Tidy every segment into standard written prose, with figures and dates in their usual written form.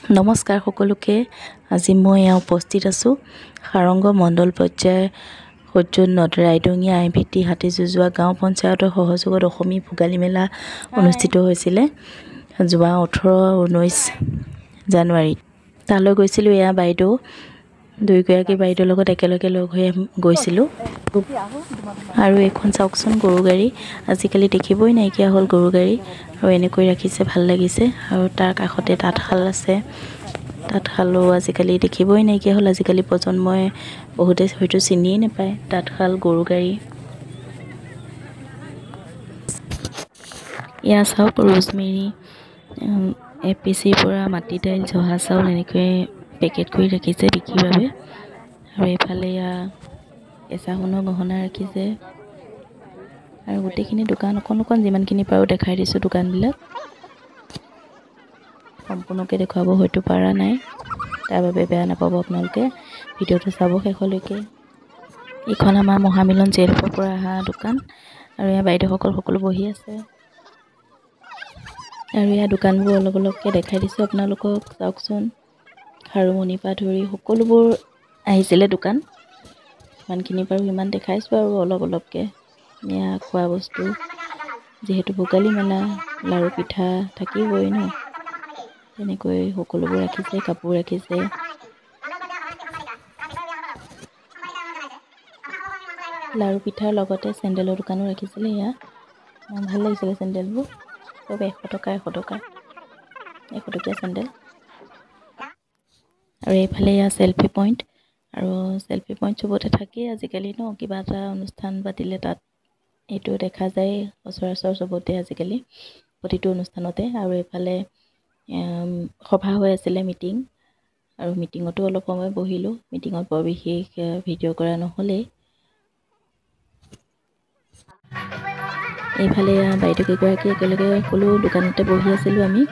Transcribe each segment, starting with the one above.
নমস্কাৰ সকলোকে। আজি মই উপস্থিত আছোঁ সাৰংগ মণ্ডল পৰ্যায়ৰ সূৰ্য নদ ৰাইডঙীয়া আইভেটি হাতী যুঁজোৱা গাঁও পঞ্চায়তৰ সহযোগত অসমী ভোগালী মেলা অনুষ্ঠিত হৈছিলে যোৱা 18-19 জানুৱাৰীত। তালৈ গৈছিলোঁ। এয়া বাইদেউ, দুয়োগৰাকী বাইদেউৰ লগত একেলগে লগ হৈ গৈছিলোঁ। আৰু এইখন চাওকচোন, গৰু গাড়ী। আজিকালি দেখিবই নাইকিয়া হ'ল গৰু গাড়ী, আৰু এনেকৈ ৰাখিছে, ভাল লাগিছে। আৰু তাৰ কাষতে তাঁতশাল আছে। তাঁতশালো আজিকালি দেখিবই নাইকিয়া হ'ল। আজিকালি প্ৰজন্মই বহুতে হয়তো চিনিয়ে নাপায় তাঁতশাল, গৰু গাড়ী। এয়া চাওক, ৰোজমেৰী, APCৰ পৰা মাটি দাইল, জহা চাউল এনেকৈ পেকেট কৰি ৰাখিছে বিক্ৰীৰ বাবে। আৰু এইফালে এয়া কেঁচা সোণৰ গহনা ৰাখিছে। আৰু গোটেইখিনি দোকান অকণ যিমানখিনি পাৰোঁ দেখাই দিছোঁ দোকানবিলাক। সম্পূৰ্ণকৈ দেখুৱাব হয়তো পৰা নাই, তাৰ বাবে বেয়া নাপাব আপোনালোকে। ভিডিঅ'টো চাব শেষলৈকে। এইখন আমাৰ মহামিলন জেলপৰ পৰা অহা দোকান। আৰু এয়া বাইদেউসকল সকলো বহি আছে। আৰু এয়া দোকানবোৰ অলপকৈ দেখাই দিছোঁ আপোনালোকক। চাওকচোন, খাৰুমণিৰ পৰা ধৰি সকলোবোৰ আহিছিলে দোকান। যিমানখিনি পাৰোঁ সিমান দেখাইছোঁ আৰু অলপকৈ। এয়া খোৱা বস্তু, যিহেতু ভোগালী মেলা, লাড়ু পিঠা থাকিবই ন, তেনেকৈ সকলোবোৰ ৰাখিছে। কাপোৰ ৰাখিছে। লাড়ু পিঠাৰ লগতে চেণ্ডেলৰ দোকানো ৰাখিছিলে। এয়া ভাল লাগিছিলে চেণ্ডেলবোৰ, চব 100 টকা 100টকীয়া চেণ্ডেল। আৰু এইফালে এয়া চেল্ফি পইণ্ট। আৰু চেল্ফি পইণ্ট চবতে থাকেই আজিকালি ন, কিবা এটা অনুষ্ঠান পাতিলে তাত এইটো দেখা যায় সচৰাচৰ চবতে আজিকালি, প্ৰতিটো অনুষ্ঠানতে। আৰু এইফালে সভা হৈ আছিলে, মিটিং। আৰু মিটিঙতো অলপ সময় বহিলোঁ। মিটিঙত বৰ বিশেষ ভিডিঅ' কৰা নহ'লেই। এইফালে বাইদেউকেইগৰাকী একেলগে সকলো দোকানতে বহি আছিলোঁ আমি।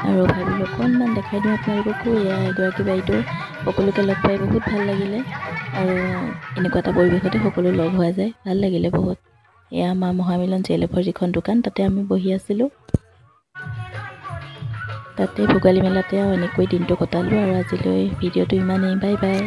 আৰু ভাবিলোঁ অকণমান দেখাই দিওঁ আপোনালোককো। এয়া এগৰাকী বাইদেউ, সকলোকে লগ পাই বহুত ভাল লাগিলে। আৰু এনেকুৱা এটা পৰিৱেশতে সকলো লগ হোৱা যায়, ভাল লাগিলে বহুত। এয়া আমাৰ মহামিলন জেলপৰ যিখন দোকান, তাতে আমি বহি আছিলোঁ। তাতে ভোগালী মেলাতে আৰু এনেকৈ দিনটো কটালোঁ। আৰু আজিলৈ ভিডিঅ'টো ইমানেই। Bye bye.